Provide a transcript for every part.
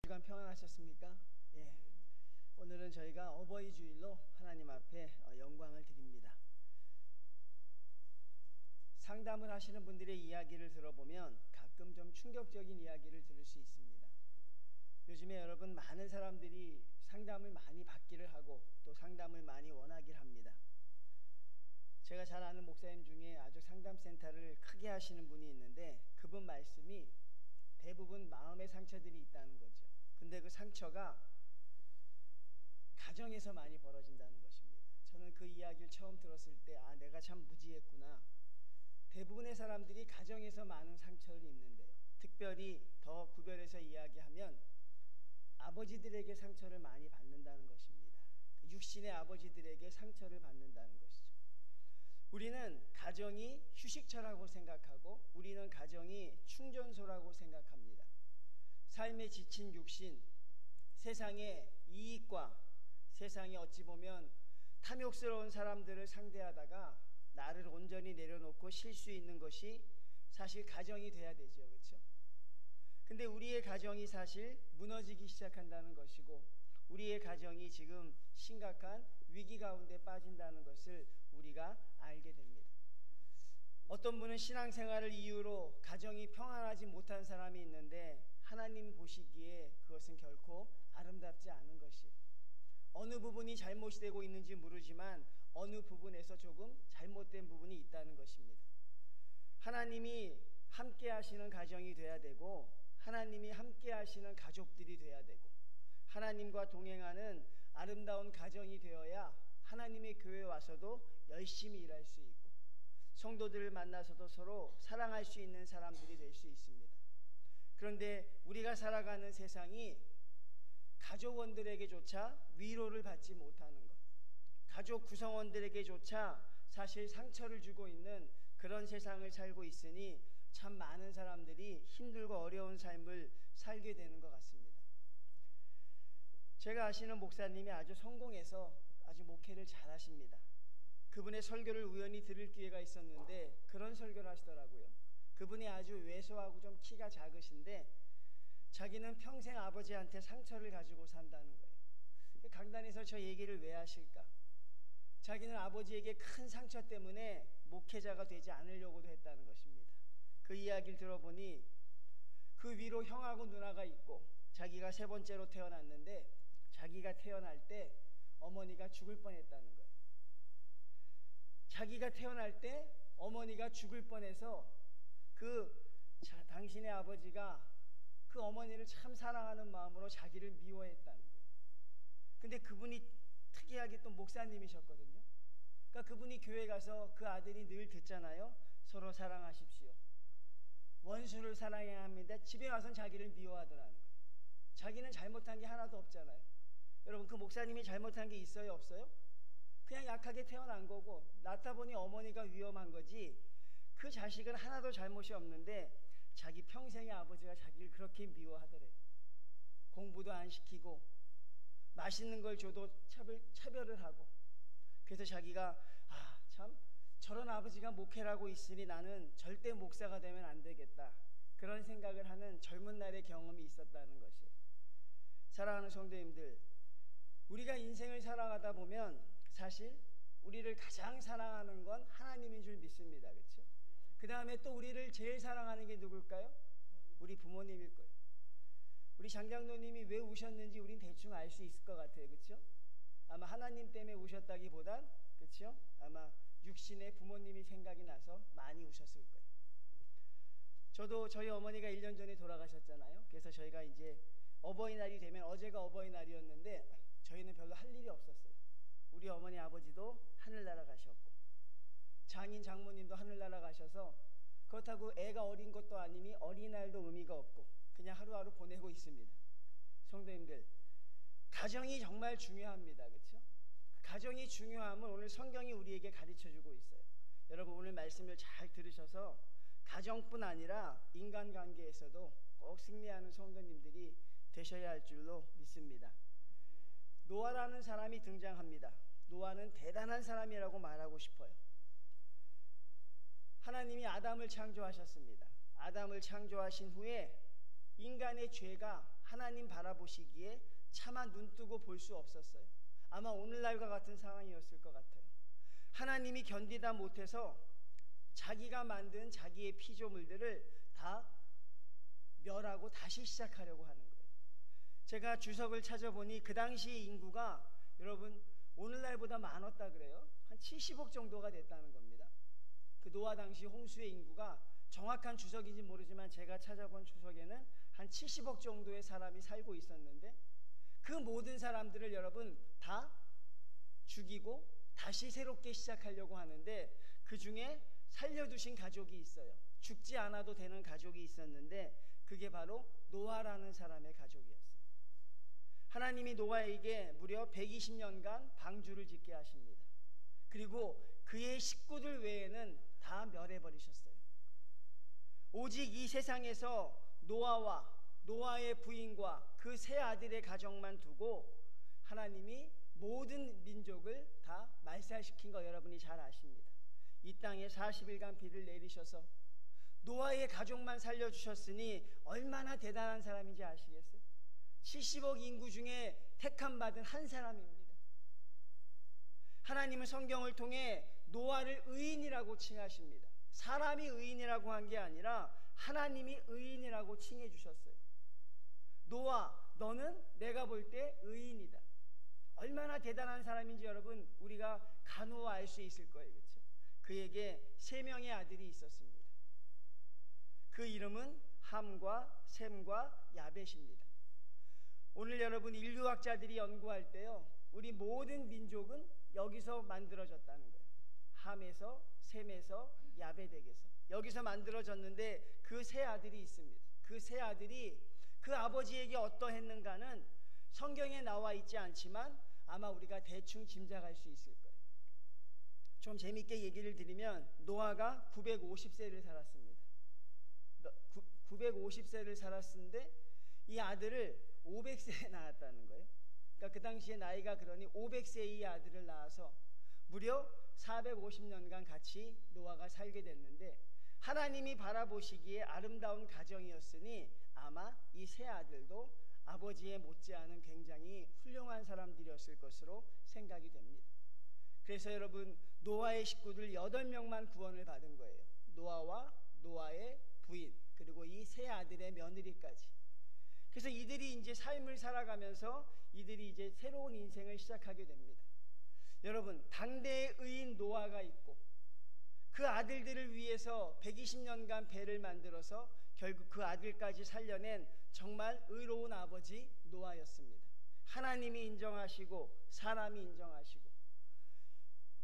주간 평안하셨습니까? 예. 오늘은 저희가 어버이 주일로 하나님 앞에 영광을 드립니다. 상담을 하시는 분들의 이야기를 들어보면 가끔 좀 충격적인 이야기를 들을 수 있습니다. 요즘에 여러분 많은 사람들이 상담을 많이 받기를 하고 또 상담을 많이 원하기를 합니다. 제가 잘 아는 목사님 중에 아주 상담센터를 크게 하시는 분이 있는데 그분 말씀이 대부분 마음의 상처들이 있다는 거죠. 근데 그 상처가 가정에서 많이 벌어진다는 것입니다. 저는 그 이야기를 처음 들었을 때 내가 참 무지했구나. 대부분의 사람들이 가정에서 많은 상처를 입는데요. 특별히 더 구별해서 이야기하면 아버지들에게 상처를 많이 받는다는 것입니다. 육신의 아버지들에게 상처를 받는다는 것이죠. 우리는 가정이 휴식처라고 생각하고 우리는 가정이 충전소라고 생각합니다. 삶에 지친 육신, 세상의 이익과 세상에 어찌 보면 탐욕스러운 사람들을 상대하다가 나를 온전히 내려놓고 쉴 수 있는 것이 사실 가정이 돼야 되죠. 그렇죠? 근데 우리의 가정이 사실 무너지기 시작한다는 것이고 우리의 가정이 지금 심각한 위기 가운데 빠진다는 것을 우리가 알게 됩니다. 어떤 분은 신앙생활을 이유로 가정이 평안하지 못한 사람이 있는데 하나님 보시기에 그것은 결코 아름답지 않은 것이에요. 어느 부분이 잘못이 되고 있는지 모르지만 어느 부분에서 조금 잘못된 부분이 있다는 것입니다. 하나님이 함께 하시는 가정이 돼야 되고 하나님이 함께 하시는 가족들이 돼야 되고 하나님과 동행하는 아름다운 가정이 되어야 하나님의 교회에 와서도 열심히 일할 수 있고 성도들을 만나서도 서로 사랑할 수 있는 사람들이 될 수 있습니다. 그런데 우리가 살아가는 세상이 가족원들에게조차 위로를 받지 못하는 것, 가족 구성원들에게조차 사실 상처를 주고 있는 그런 세상을 살고 있으니 참 많은 사람들이 힘들고 어려운 삶을 살게 되는 것 같습니다. 제가 아시는 목사님이 아주 성공해서 아주 목회를 잘 하십니다. 그분의 설교를 우연히 들을 기회가 있었는데 그런 설교를 하시더라고요. 그분이 아주 왜소하고 좀 키가 작으신데 자기는 평생 아버지한테 상처를 가지고 산다는 거예요. 강단에서 저 얘기를 왜 하실까? 자기는 아버지에게 큰 상처 때문에 목회자가 되지 않으려고도 했다는 것입니다. 그 이야기를 들어보니 그 위로 형하고 누나가 있고 자기가 세 번째로 태어났는데 자기가 태어날 때 어머니가 죽을 뻔했다는 거예요. 자기가 태어날 때 어머니가 죽을 뻔해서 당신의 아버지가 그 어머니를 참 사랑하는 마음으로 자기를 미워했다는 거예요. 근데 그분이 특이하게 또 목사님이셨거든요. 그러니까 그분이 교회 가서 그 아들이 늘 듣잖아요. 서로 사랑하십시오. 원수를 사랑해야 합니다. 집에 와서는 자기를 미워하더라는 거예요. 자기는 잘못한 게 하나도 없잖아요. 여러분 그 목사님이 잘못한 게 있어요? 없어요? 그냥 약하게 태어난 거고 낳다 보니 어머니가 위험한 거지 그 자식은 하나도 잘못이 없는데 자기 평생의 아버지가 자기를 그렇게 미워하더래요. 공부도 안 시키고 맛있는 걸 줘도 차별을 하고 그래서 자기가 참 저런 아버지가 목회를 하고 있으니 나는 절대 목사가 되면 안 되겠다 그런 생각을 하는 젊은 날의 경험이 있었다는 것이. 사랑하는 성도님들, 우리가 인생을 살아가다 보면 사실 우리를 가장 사랑하는 건 하나님인 줄 믿습니다. 그렇죠? 그 다음에 또 우리를 제일 사랑하는 게 누굴까요? 우리 부모님일 거예요. 우리 장장로님이 왜 우셨는지 우린 대충 알 수 있을 것 같아요. 그렇죠? 아마 하나님 때문에 우셨다기보단 그렇죠? 아마 육신의 부모님이 생각이 나서 많이 우셨을 거예요. 저도 저희 어머니가 1년 전에 돌아가셨잖아요. 그래서 저희가 이제 어버이날이 되면 어제가 어버이날이었는데 저희는 별로 할 일이 없었어요. 우리 어머니 아버지도 하늘나라 가셨고 장인 장모님도 하늘나라 가셔서 그렇다고 애가 어린 것도 아니니 어린이날도 의미가 없고 그냥 하루하루 보내고 있습니다. 성도님들, 가정이 정말 중요합니다. 그렇죠? 가정이 중요함을 오늘 성경이 우리에게 가르쳐주고 있어요. 여러분 오늘 말씀을 잘 들으셔서 가정뿐 아니라 인간관계에서도 꼭 승리하는 성도님들이 되셔야 할 줄로 믿습니다. 노아라는 사람이 등장합니다. 노아는 대단한 사람이라고 말하고 싶어요. 하나님이 아담을 창조하셨습니다. 아담을 창조하신 후에 인간의 죄가 하나님 바라보시기에 차마 눈뜨고 볼 수 없었어요. 아마 오늘날과 같은 상황이었을 것 같아요. 하나님이 견디다 못해서 자기가 만든 자기의 피조물들을 다 멸하고 다시 시작하려고 하는 거예요. 제가 주석을 찾아보니 그 당시 인구가 여러분 오늘날보다 많았다 그래요. 한 70억 정도가 됐다는 겁니다. 그 노아 당시 홍수의 인구가 정확한 주석인지 모르지만 제가 찾아본 주석에는 한 70억 정도의 사람이 살고 있었는데 그 모든 사람들을 여러분 다 죽이고 다시 새롭게 시작하려고 하는데 그 중에 살려두신 가족이 있어요. 죽지 않아도 되는 가족이 있었는데 그게 바로 노아라는 사람의 가족이었어요. 하나님이 노아에게 무려 120년간 방주를 짓게 하십니다. 그리고 그의 식구들 외에는 다 멸해버리셨어요. 오직 이 세상에서 노아와 노아의 부인과 그 세 아들의 가정만 두고 하나님이 모든 민족을 다 말살시킨 거 여러분이 잘 아십니다. 이 땅에 40일간 비를 내리셔서 노아의 가족만 살려주셨으니 얼마나 대단한 사람인지 아시겠어요? 70억 인구 중에 택함받은 한 사람입니다. 하나님은 성경을 통해 노아를 의인이라고 칭하십니다. 사람이 의인이라고 한 게 아니라 하나님이 의인이라고 칭해 주셨어요. 노아, 너는 내가 볼 때 의인이다. 얼마나 대단한 사람인지 여러분 우리가 간호와 알 수 있을 거예요. 그렇죠? 그에게 3명의 아들이 있었습니다. 그 이름은 함과 셈과 야벳입니다. 오늘 여러분 인류학자들이 연구할 때요, 우리 모든 민족은 여기서 만들어졌다는 거예요. 함에서, 셈에서, 야벳에게서 여기서 만들어졌는데 그 세 아들이 있습니다. 그 세 아들이 그 아버지에게 어떠했는가는 성경에 나와 있지 않지만 아마 우리가 대충 짐작할 수 있을 거예요. 좀 재밌게 얘기를 드리면 노아가 950세를 살았습니다. 950세를 살았는데 이 아들을 500세에 낳았다는 거예요. 그러니까 그 당시에 나이가 그러니 500세의 아들을 낳아서 무려 450년간 같이 노아가 살게 됐는데 하나님이 바라보시기에 아름다운 가정이었으니 아마 이 세 아들도 아버지에 못지않은 굉장히 훌륭한 사람들이었을 것으로 생각이 됩니다. 그래서 여러분 노아의 식구들 8명만 구원을 받은 거예요. 노아와 노아의 부인 그리고 이 세 아들의 며느리까지. 그래서 이들이 이제 삶을 살아가면서 이들이 이제 새로운 인생을 시작하게 됩니다. 여러분 당대의 의인 노아가 있고 그 아들들을 위해서 120년간 배를 만들어서 결국 그 아들까지 살려낸 정말 의로운 아버지 노아였습니다. 하나님이 인정하시고 사람이 인정하시고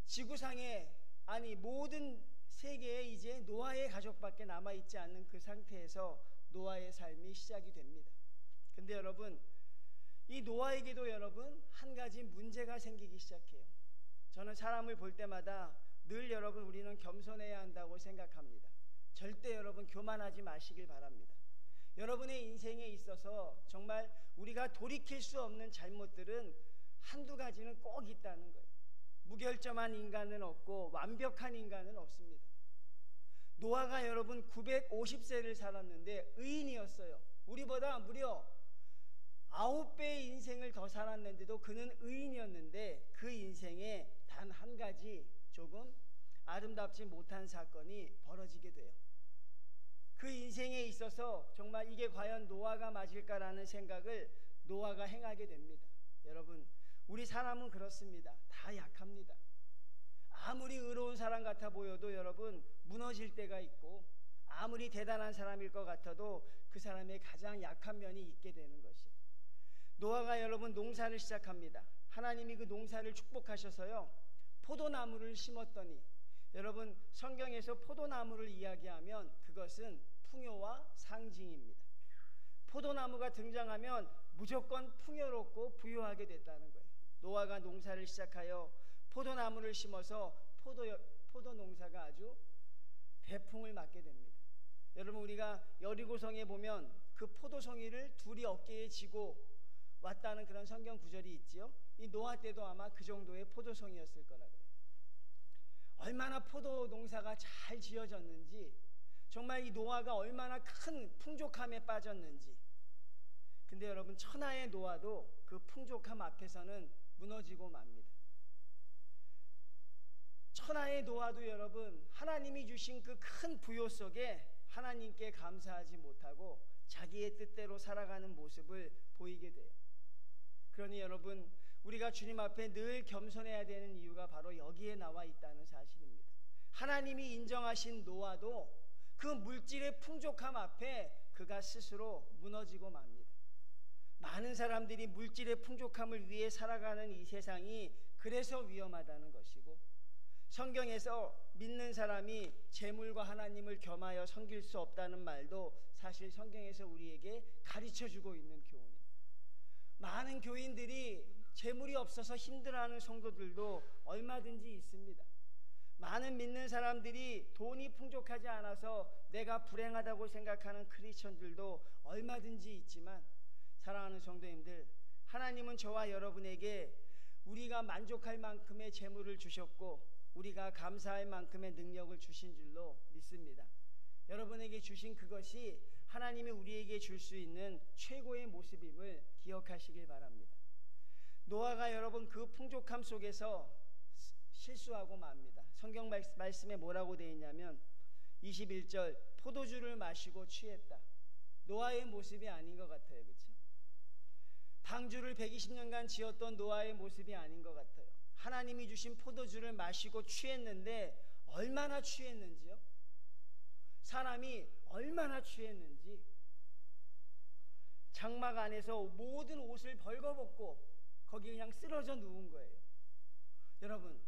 지구상에 아니 모든 세계에 이제 노아의 가족밖에 남아있지 않는 그 상태에서 노아의 삶이 시작이 됩니다. 근데 여러분 이 노아에게도 여러분 한 가지 문제가 생기기 시작해요. 저는 사람을 볼 때마다 늘 여러분 우리는 겸손해야 한다고 생각합니다. 절대 여러분 교만하지 마시길 바랍니다. 여러분의 인생에 있어서 정말 우리가 돌이킬 수 없는 잘못들은 한두 가지는 꼭 있다는 거예요. 무결점한 인간은 없고 완벽한 인간은 없습니다. 노아가 여러분 950세를 살았는데 의인이었어요. 우리보다 무려 9배의 인생을 더 살았는데도 그는 의인이었는데 그 인생에 단 한 가지 조금 아름답지 못한 사건이 벌어지게 돼요. 그 인생에 있어서 정말 이게 과연 노아가 맞을까라는 생각을 노아가 행하게 됩니다. 여러분 우리 사람은 그렇습니다. 다 약합니다. 아무리 의로운 사람 같아 보여도 여러분 무너질 때가 있고 아무리 대단한 사람일 것 같아도 그 사람의 가장 약한 면이 있게 되는 것이. 노아가 여러분 농사를 시작합니다. 하나님이 그 농사를 축복하셔서요 포도나무를 심었더니 여러분 성경에서 포도나무를 이야기하면 그것은 풍요와 상징입니다. 포도나무가 등장하면 무조건 풍요롭고 부유하게 됐다는 거예요. 노아가 농사를 시작하여 포도나무를 심어서 포도 농사가 아주 대풍을 맞게 됩니다. 여러분 우리가 여리고성에 보면 그 포도송이를 둘이 어깨에 지고 왔다는 그런 성경 구절이 있지요. 이 노아 때도 아마 그 정도의 포도송이였을 거라 그래요. 얼마나 포도 농사가 잘 지어졌는지 정말 이 노아가 얼마나 큰 풍족함에 빠졌는지 근데 여러분, 천하의 노아도 그 풍족함 앞에서는 무너지고 맙니다. 천하의 노아도 여러분, 하나님이 주신 그 큰 부요 속에 하나님께 감사하지 못하고 자기의 뜻대로 살아가는 모습을 보이게 돼요. 그러니 여러분, 우리가 주님 앞에 늘 겸손해야 되는 이유가 바로 여기에 나와 있다는 사실입니다. 하나님이 인정하신 노아도 그 물질의 풍족함 앞에 그가 스스로 무너지고 맙니다. 많은 사람들이 물질의 풍족함을 위해 살아가는 이 세상이 그래서 위험하다는 것이고, 성경에서 믿는 사람이 재물과 하나님을 겸하여 섬길 수 없다는 말도 사실 성경에서 우리에게 가르쳐주고 있는 교훈입니다. 많은 교인들이 재물이 없어서 힘들어하는 성도들도 얼마든지 있습니다. 많은 믿는 사람들이 돈이 풍족하지 않아서 내가 불행하다고 생각하는 크리스천들도 얼마든지 있지만, 사랑하는 성도님들, 하나님은 저와 여러분에게 우리가 만족할 만큼의 재물을 주셨고 우리가 감사할 만큼의 능력을 주신 줄로 믿습니다. 여러분에게 주신 그것이 하나님이 우리에게 줄 수 있는 최고의 모습임을 기억하시길 바랍니다. 노아가 여러분 그 풍족함 속에서 실수하고 맙니다. 성경 말씀에 뭐라고 되어 있냐면 21절, 포도주를 마시고 취했다. 노아의 모습이 아닌 것 같아요. 그렇죠? 방주를 120년간 지었던 노아의 모습이 아닌 것 같아요. 하나님이 주신 포도주를 마시고 취했는데 얼마나 취했는지요? 사람이 얼마나 취했는지 장막 안에서 모든 옷을 벌거벗고 거기 그냥 쓰러져 누운 거예요. 여러분,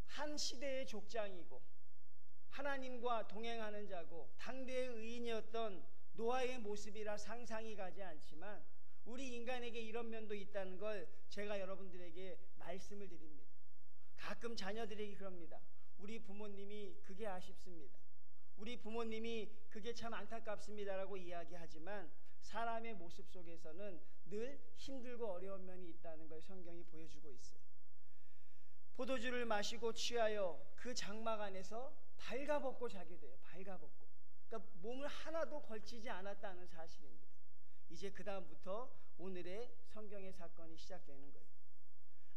한 시대의 족장이고 하나님과 동행하는 자고 당대의 의인이었던 노아의 모습이라 상상이 가지 않지만 우리 인간에게 이런 면도 있다는 걸 제가 여러분들에게 말씀을 드립니다. 가끔 자녀들에게 그럽니다. 우리 부모님이 그게 아쉽습니다. 우리 부모님이 그게 참 안타깝습니다라고 이야기하지만 사람의 모습 속에서는 늘 힘들고 어려운 면이 있다는 걸 성경이 보여주고 있어요. 포도주를 마시고 취하여 그 장막 안에서 발가벗고 자게 돼요. 발가벗고. 그러니까 몸을 하나도 걸치지 않았다는 사실입니다. 이제 그 다음부터 오늘의 성경의 사건이 시작되는 거예요.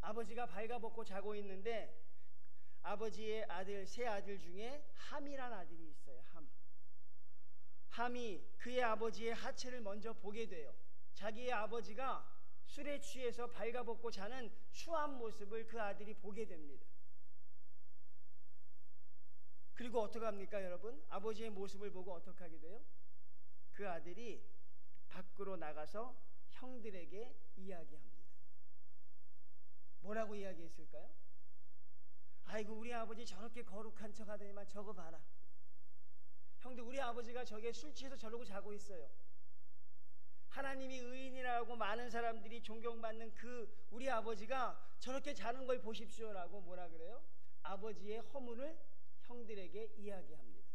아버지가 발가벗고 자고 있는데 아버지의 아들, 세 아들 중에 함이란 아들이 있어요. 함이 그의 아버지의 하체를 먼저 보게 돼요. 자기의 아버지가 술에 취해서 발가벗고 자는 추한 모습을 그 아들이 보게 됩니다. 그리고 어떻게 합니까, 여러분? 아버지의 모습을 보고 어떻게 하게 돼요? 그 아들이 밖으로 나가서 형들에게 이야기합니다. 뭐라고 이야기했을까요? 아이고, 우리 아버지 저렇게 거룩한 척 하더니만 저거 봐라. 형들, 우리 아버지가 저게 술 취해서 저러고 자고 있어요. 하나님이 의인이라고 많은 사람들이 존경받는 그 우리 아버지가 저렇게 자는 걸 보십시오라고 뭐라 그래요? 아버지의 허물을 형들에게 이야기합니다.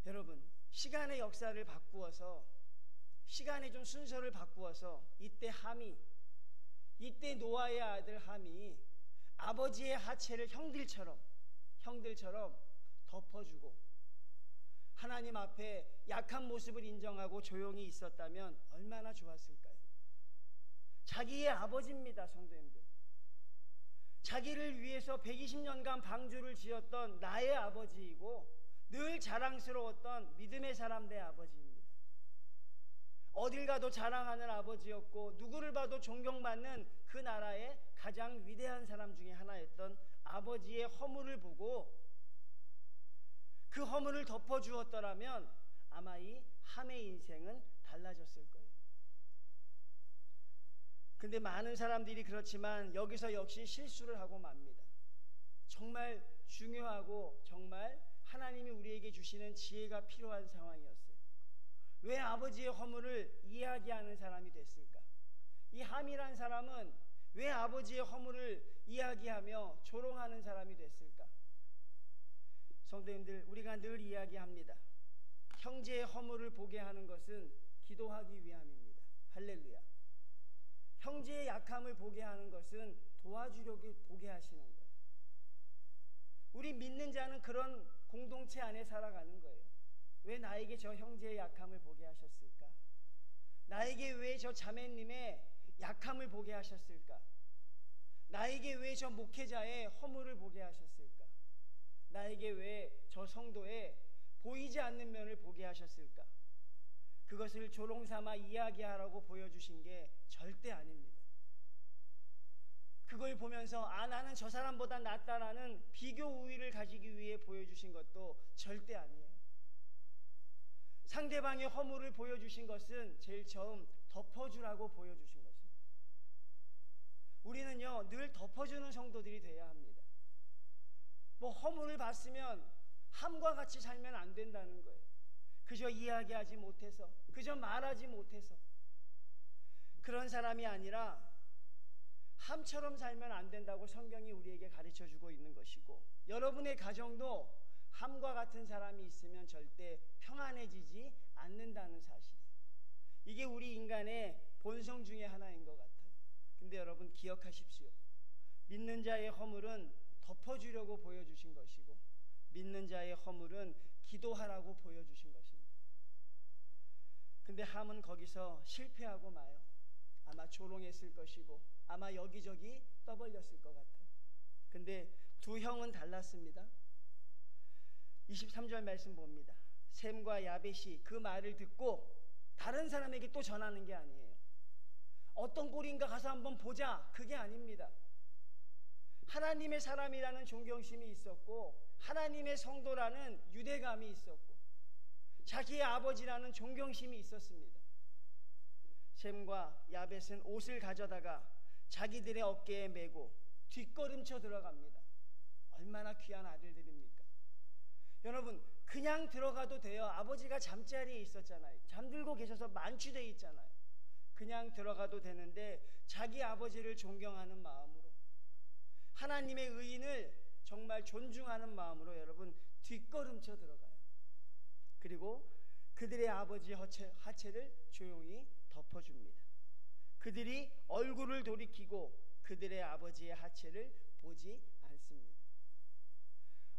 여러분, 시간의 역사를 바꾸어서, 시간의 좀 순서를 바꾸어서 이때 노아의 아들 함이 아버지의 하체를 형들처럼 덮어주고 하나님 앞에 약한 모습을 인정하고 조용히 있었다면 얼마나 좋았을까요? 자기의 아버지입니다, 성도님들. 자기를 위해서 120년간 방주를 지었던 나의 아버지이고 늘 자랑스러웠던 믿음의 사람들의 아버지입니다. 어딜 가도 자랑하는 아버지였고 누구를 봐도 존경받는 그 나라의 가장 위대한 사람 중에 하나였던 아버지의 허물을 보고 그 허물을 덮어주었더라면 아마 이 함의 인생은 달라졌을 거예요. 근데 많은 사람들이 그렇지만 여기서 역시 실수를 하고 맙니다. 정말 중요하고 정말 하나님이 우리에게 주시는 지혜가 필요한 상황이었어요. 왜 아버지의 허물을 이야기하는 사람이 됐을까? 이 함이란 사람은 왜 아버지의 허물을 이야기하며 조롱하는 사람이 됐을까? 성도님들, 우리가 늘 이야기합니다. 형제의 허물을 보게 하는 것은 기도하기 위함입니다. 할렐루야. 형제의 약함을 보게 하는 것은 도와주려고 보게 하시는 거예요. 우리 믿는 자는 그런 공동체 안에 살아가는 거예요. 왜 나에게 저 형제의 약함을 보게 하셨을까? 나에게 왜 저 자매님의 약함을 보게 하셨을까? 나에게 왜 저 목회자의 허물을 보게 하셨을까? 나에게 왜 저 성도의 보이지 않는 면을 보게 하셨을까? 그것을 조롱삼아 이야기하라고 보여주신 게 절대 아닙니다. 그걸 보면서 나는 저 사람보다 낫다라는 비교 우위를 가지기 위해 보여주신 것도 절대 아니에요. 상대방의 허물을 보여주신 것은 제일 처음 덮어주라고 보여주신 것입니다. 우리는요, 늘 덮어주는 성도들이 돼야 합니다. 뭐 허물을 봤으면 함과 같이 살면 안 된다는 거예요. 그저 이야기하지 못해서, 그저 말하지 못해서 그런 사람이 아니라 함처럼 살면 안 된다고 성경이 우리에게 가르쳐주고 있는 것이고, 여러분의 가정도 함과 같은 사람이 있으면 절대 평안해지지 않는다는 사실이에요. 이게 우리 인간의 본성 중에 하나인 것 같아요. 근데 여러분 기억하십시오. 믿는 자의 허물은 덮어주려고 보여주신 것이고, 믿는 자의 허물은 기도하라고 보여주신 것입니다. 근데 함은 거기서 실패하고 마요. 아마 조롱했을 것이고, 아마 여기저기 떠벌렸을 것 같아요. 근데 두 형은 달랐습니다. 23절 말씀 봅니다. 셈과 야벳이 그 말을 듣고 다른 사람에게 또 전하는 게 아니에요. 어떤 꼴인가 가서 한번 보자, 그게 아닙니다. 하나님의 사람이라는 존경심이 있었고, 하나님의 성도라는 유대감이 있었고, 자기의 아버지라는 존경심이 있었습니다. 셈과 야벳은 옷을 가져다가 자기들의 어깨에 메고 뒷걸음쳐 들어갑니다. 얼마나 귀한 아들들입니까? 여러분, 그냥 들어가도 돼요. 아버지가 잠자리에 있었잖아요. 잠들고 계셔서 만취되어 있잖아요. 그냥 들어가도 되는데 자기 아버지를 존경하는 마음으로, 하나님의 의인을 정말 존중하는 마음으로 여러분 뒷걸음쳐 들어가요. 그리고 그들의 아버지의 하체를 조용히 덮어줍니다. 그들이 얼굴을 돌이키고 그들의 아버지의 하체를 보지 않습니다.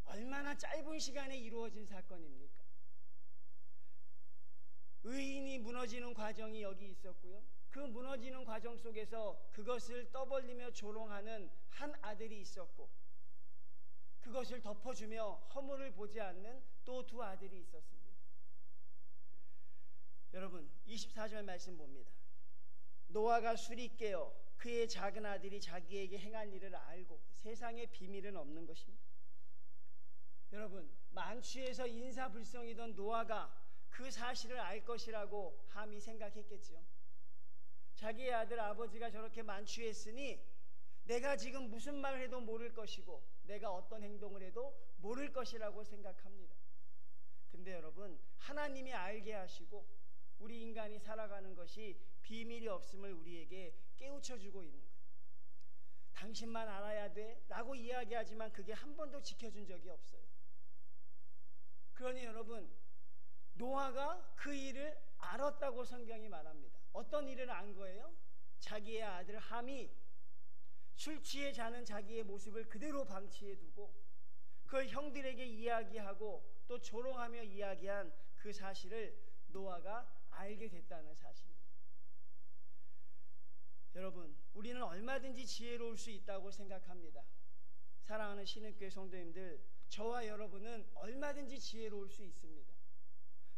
얼마나 짧은 시간에 이루어진 사건입니까? 의인이 무너지는 과정이 여기 있었고요, 그 무너지는 과정 속에서 그것을 떠벌리며 조롱하는 한 아들이 있었고, 그것을 덮어주며 허물을 보지 않는 또 두 아들이 있었습니다. 여러분 24절 말씀 봅니다. 노아가 술이 깨어 그의 작은 아들이 자기에게 행한 일을 알고 세상에 비밀은 없는 것입니다. 여러분, 만취해서 인사불성이던 노아가 그 사실을 알 것이라고 함이 생각했겠죠. 자기의 아들 아버지가 저렇게 만취했으니 내가 지금 무슨 말을 해도 모를 것이고 내가 어떤 행동을 해도 모를 것이라고 생각합니다. 근데 여러분, 하나님이 알게 하시고 우리 인간이 살아가는 것이 비밀이 없음을 우리에게 깨우쳐주고 있는 거예요. 당신만 알아야 돼 라고 이야기하지만 그게 한 번도 지켜준 적이 없어요. 그러니 여러분, 노아가 그 일을 알았다고 성경이 말합니다. 어떤 일을 안 거예요? 자기의 아들 함이 술 취해 자는 자기의 모습을 그대로 방치해 두고 그걸 형들에게 이야기하고 또 조롱하며 이야기한 그 사실을 노아가 알게 됐다는 사실입니다. 여러분, 우리는 얼마든지 지혜로울 수 있다고 생각합니다. 사랑하는 신흥교회 성도님들, 저와 여러분은 얼마든지 지혜로울 수 있습니다.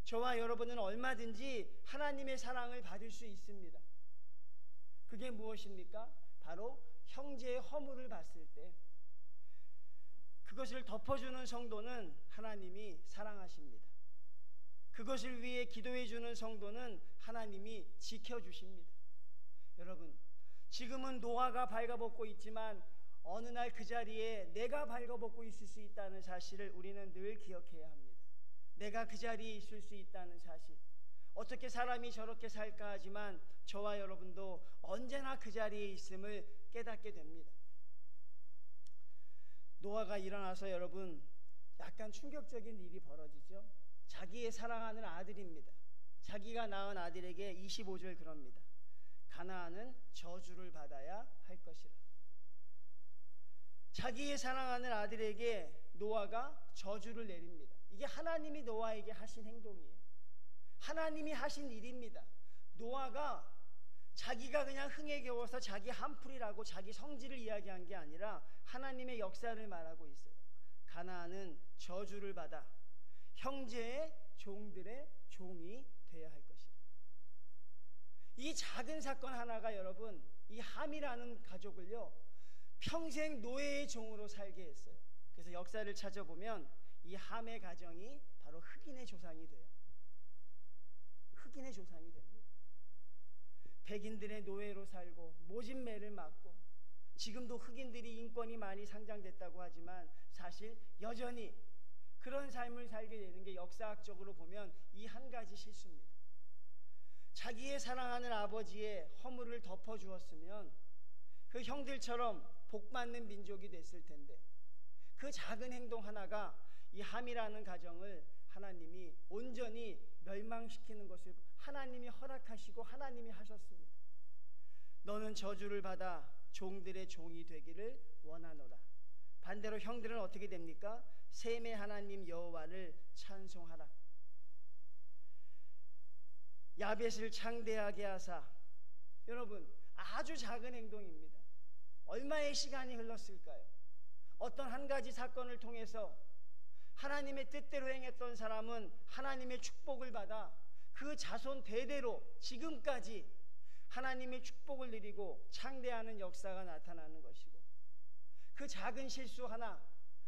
저와 여러분은 얼마든지 하나님의 사랑을 받을 수 있습니다. 그게 무엇입니까? 바로 형제의 허물을 봤을 때 그것을 덮어주는 성도는 하나님이 사랑하십니다. 그것을 위해 기도해주는 성도는 하나님이 지켜주십니다. 여러분, 지금은 노아가 발가벗고 있지만 어느 날 그 자리에 내가 발가벗고 있을 수 있다는 사실을 우리는 늘 기억해야 합니다. 내가 그 자리에 있을 수 있다는 사실. 어떻게 사람이 저렇게 살까 하지만 저와 여러분도 언제나 그 자리에 있음을 깨닫게 됩니다. 노아가 일어나서 여러분 약간 충격적인 일이 벌어지죠. 자기의 사랑하는 아들입니다. 자기가 낳은 아들에게 25절 그럽니다. 가나안은 저주를 받아야 할 것이라. 자기의 사랑하는 아들에게 노아가 저주를 내립니다. 이게 하나님이 노아에게 하신 행동이에요. 하나님이 하신 일입니다. 노아가 자기가 그냥 흥에 겨워서 자기 한풀이라고 자기 성질을 이야기한 게 아니라 하나님의 역사를 말하고 있어요. 가나안은 저주를 받아 형제의 종들의 종이 되어야 할 것이다. 이 작은 사건 하나가 여러분, 이 함이라는 가족을요 평생 노예의 종으로 살게 했어요. 그래서 역사를 찾아보면 이 함의 가정이 바로 흑인의 조상이 돼요. 흑인의 조상이 됩니다. 백인들의 노예로 살고 모진매를 맞고, 지금도 흑인들이 인권이 많이 상장됐다고 하지만 사실 여전히 그런 삶을 살게 되는 게 역사학적으로 보면 이 한 가지 실수입니다. 자기의 사랑하는 아버지의 허물을 덮어주었으면 그 형들처럼 복받는 민족이 됐을 텐데, 그 작은 행동 하나가 이 함이라는 가정을 하나님이 온전히 멸망시키는 것을 하나님이 허락하시고 하나님이 하셨습니다. 너는 저주를 받아 종들의 종이 되기를 원하노라. 반대로 형들은 어떻게 됩니까? 셈의 하나님 여호와를 찬송하라. 야벳을 창대하게 하사. 여러분, 아주 작은 행동입니다. 얼마의 시간이 흘렀을까요? 어떤 한 가지 사건을 통해서 하나님의 뜻대로 행했던 사람은 하나님의 축복을 받아 그 자손 대대로 지금까지 하나님의 축복을 누리고 창대하는 역사가 나타나는 것이고, 그 작은 실수 하나,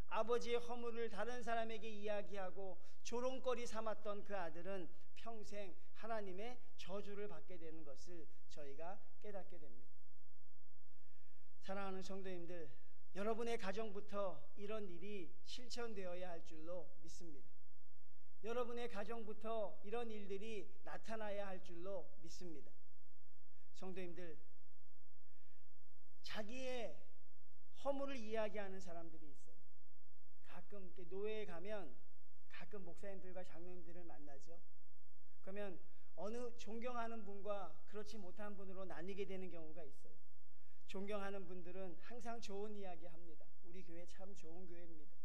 아버지의 허물을 다른 사람에게 이야기하고 조롱거리 삼았던 그 아들은 평생 하나님의 저주를 받게 되는 것을 저희가 깨닫게 됩니다. 사랑하는 성도님들, 여러분의 가정부터 이런 일이 실천되어야 할 줄로 믿습니다. 여러분의 가정부터 이런 일들이 나타나야 할 줄로 믿습니다. 성도님들, 자기의 허물을 이야기하는 사람들이 있어요. 가끔 노회에 가면 가끔 목사님들과 장로님들을 만나죠. 그러면 어느 존경하는 분과 그렇지 못한 분으로 나뉘게 되는 경우가 있어요. 존경하는 분들은 항상 좋은 이야기 합니다. 우리 교회 참 좋은 교회입니다.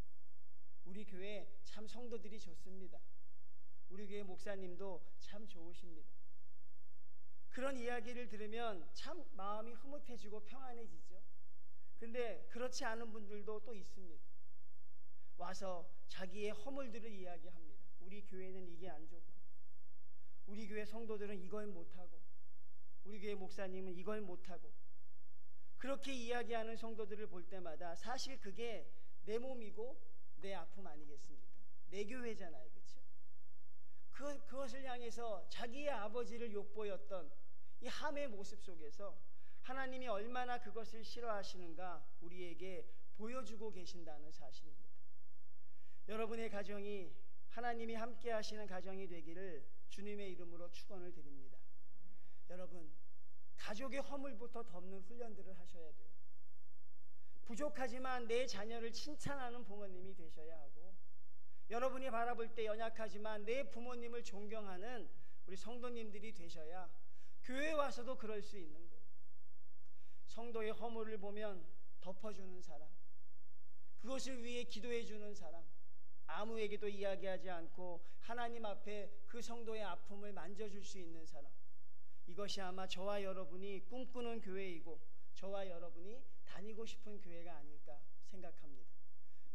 우리 교회 참 성도들이 좋습니다. 우리 교회 목사님도 참 좋으십니다. 그런 이야기를 들으면 참 마음이 흐뭇해지고 평안해지죠. 근데 그렇지 않은 분들도 또 있습니다. 와서 자기의 허물들을 이야기합니다. 우리 교회는 이게 안 좋고, 우리 교회 성도들은 이걸 못하고, 우리 교회 목사님은 이걸 못하고, 그렇게 이야기하는 성도들을 볼 때마다 사실 그게 내 몸이고 내 아픔 아니겠습니까? 내 교회잖아요. 그렇죠? 그것을 향해서 자기의 아버지를 욕보였던 이 함의 모습 속에서 하나님이 얼마나 그것을 싫어하시는가 우리에게 보여주고 계신다는 사실입니다. 여러분의 가정이 하나님이 함께 하시는 가정이 되기를 주님의 이름으로 축원을 드립니다. 여러분, 가족의 허물부터 덮는 훈련들을 하셔야 돼요. 부족하지만 내 자녀를 칭찬하는 부모님이 되셔야 하고, 여러분이 바라볼 때 연약하지만 내 부모님을 존경하는 우리 성도님들이 되셔야 교회에 와서도 그럴 수 있는 거예요. 성도의 허물을 보면 덮어주는 사람, 그것을 위해 기도해주는 사람, 아무에게도 이야기하지 않고 하나님 앞에 그 성도의 아픔을 만져줄 수 있는 사람, 이것이 아마 저와 여러분이 꿈꾸는 교회이고 저와 여러분이 다니고 싶은 교회가 아닐까 생각합니다.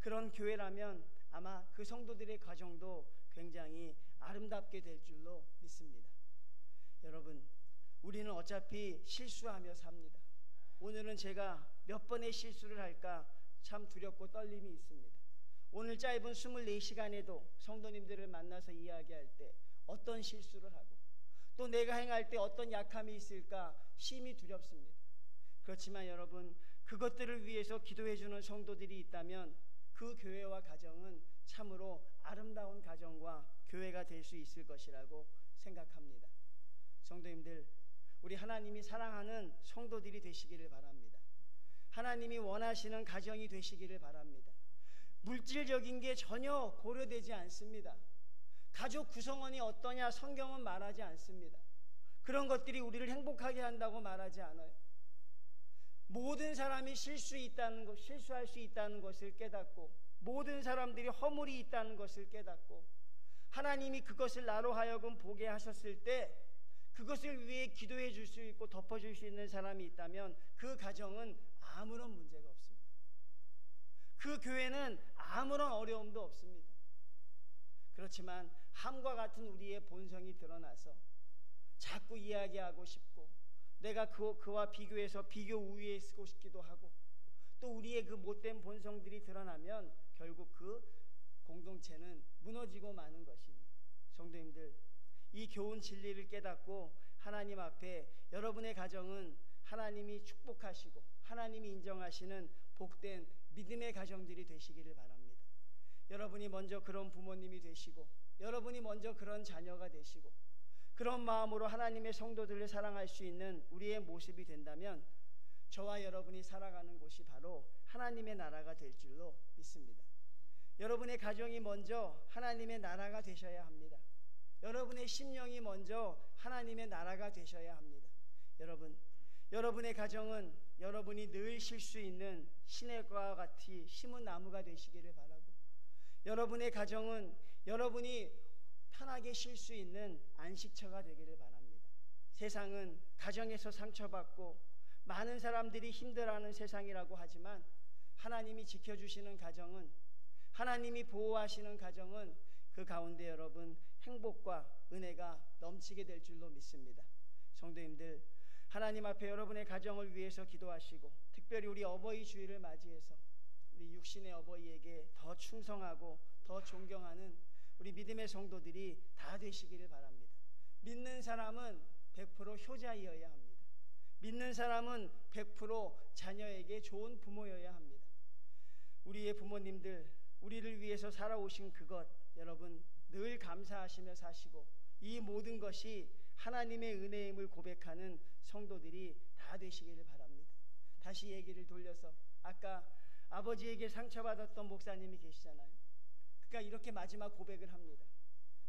그런 교회라면 아마 그 성도들의 가정도 굉장히 아름답게 될 줄로 믿습니다. 여러분, 우리는 어차피 실수하며 삽니다. 오늘은 제가 몇 번의 실수를 할까 참 두렵고 떨림이 있습니다. 오늘 짧은 24시간에도 성도님들을 만나서 이야기할 때 어떤 실수를 하고 또 내가 행할 때 어떤 약함이 있을까 심히 두렵습니다. 그렇지만 여러분, 그것들을 위해서 기도해주는 성도들이 있다면 그 교회와 가정은 참으로 아름다운 가정과 교회가 될 수 있을 것이라고 생각합니다. 성도님들, 우리 하나님이 사랑하는 성도들이 되시기를 바랍니다. 하나님이 원하시는 가정이 되시기를 바랍니다. 물질적인 게 전혀 고려되지 않습니다. 가족 구성원이 어떠냐 성경은 말하지 않습니다. 그런 것들이 우리를 행복하게 한다고 말하지 않아요. 모든 사람이 실수할 수 있다는 것을 깨닫고, 모든 사람들이 허물이 있다는 것을 깨닫고, 하나님이 그것을 나로 하여금 보게 하셨을 때 그것을 위해 기도해 줄 수 있고 덮어줄 수 있는 사람이 있다면 그 가정은 아무런 문제가 없습니다. 그 교회는 아무런 어려움도 없습니다. 그렇지만 함과 같은 우리의 본성이 드러나서 자꾸 이야기하고 싶고 내가 그와 비교해서 비교 우위에 서고 싶기도 하고 또 우리의 그 못된 본성들이 드러나면 결국 그 공동체는 무너지고 마는 것이니 성도님들, 이 교훈 진리를 깨닫고 하나님 앞에 여러분의 가정은 하나님이 축복하시고 하나님이 인정하시는 복된 믿음의 가정들이 되시기를 바랍니다. 여러분이 먼저 그런 부모님이 되시고 여러분이 먼저 그런 자녀가 되시고 그런 마음으로 하나님의 성도들을 사랑할 수 있는 우리의 모습이 된다면 저와 여러분이 살아가는 곳이 바로 하나님의 나라가 될 줄로 믿습니다. 여러분의 가정이 먼저 하나님의 나라가 되셔야 합니다. 여러분의 심령이 먼저 하나님의 나라가 되셔야 합니다. 여러분의 가정은 여러분이 늘 쉴 수 있는 시냇가와 같이 심은 나무가 되시기를 바라고 여러분의 가정은 여러분이 편하게 쉴 수 있는 안식처가 되기를 바랍니다. 세상은 가정에서 상처받고 많은 사람들이 힘들어하는 세상이라고 하지만 하나님이 지켜주시는 가정은 하나님이 보호하시는 가정은 그 가운데 여러분 행복과 은혜가 넘치게 될 줄로 믿습니다. 성도님들, 하나님 앞에 여러분의 가정을 위해서 기도하시고 특별히 우리 어버이 주일을 맞이해서 우리 육신의 어버이에게 더 충성하고 더 존경하는 우리 믿음의 성도들이 다 되시기를 바랍니다. 믿는 사람은 100% 효자이어야 합니다. 믿는 사람은 100% 자녀에게 좋은 부모여야 합니다. 우리의 부모님들, 우리를 위해서 살아오신 그것 여러분 늘 감사하시며 사시고 이 모든 것이 하나님의 은혜임을 고백하는 성도들이 다 되시기를 바랍니다. 다시 얘기를 돌려서 아까 아버지에게 상처받았던 목사님이 계시잖아요. 그러니까 이렇게 마지막 고백을 합니다.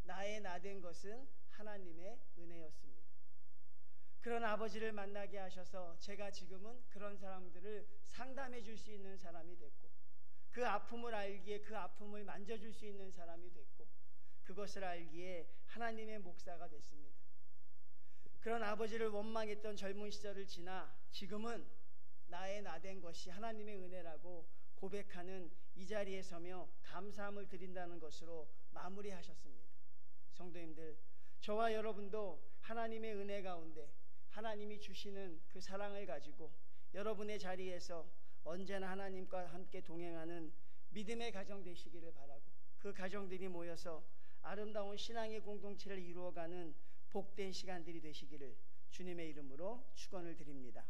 나의 나된 것은 하나님의 은혜였습니다. 그런 아버지를 만나게 하셔서 제가 지금은 그런 사람들을 상담해 줄 수 있는 사람이 됐고 그 아픔을 알기에 그 아픔을 만져줄 수 있는 사람이 됐고 그것을 알기에 하나님의 목사가 됐습니다. 그런 아버지를 원망했던 젊은 시절을 지나 지금은 나의 나된 것이 하나님의 은혜라고 고백하는 이 자리에 서며 감사함을 드린다는 것으로 마무리하셨습니다. 성도님들, 저와 여러분도 하나님의 은혜 가운데 하나님이 주시는 그 사랑을 가지고 여러분의 자리에서 언제나 하나님과 함께 동행하는 믿음의 가정 되시기를 바라고 그 가정들이 모여서 아름다운 신앙의 공동체를 이루어가는 복된 시간들이 되시기를 주님의 이름으로 축원을 드립니다.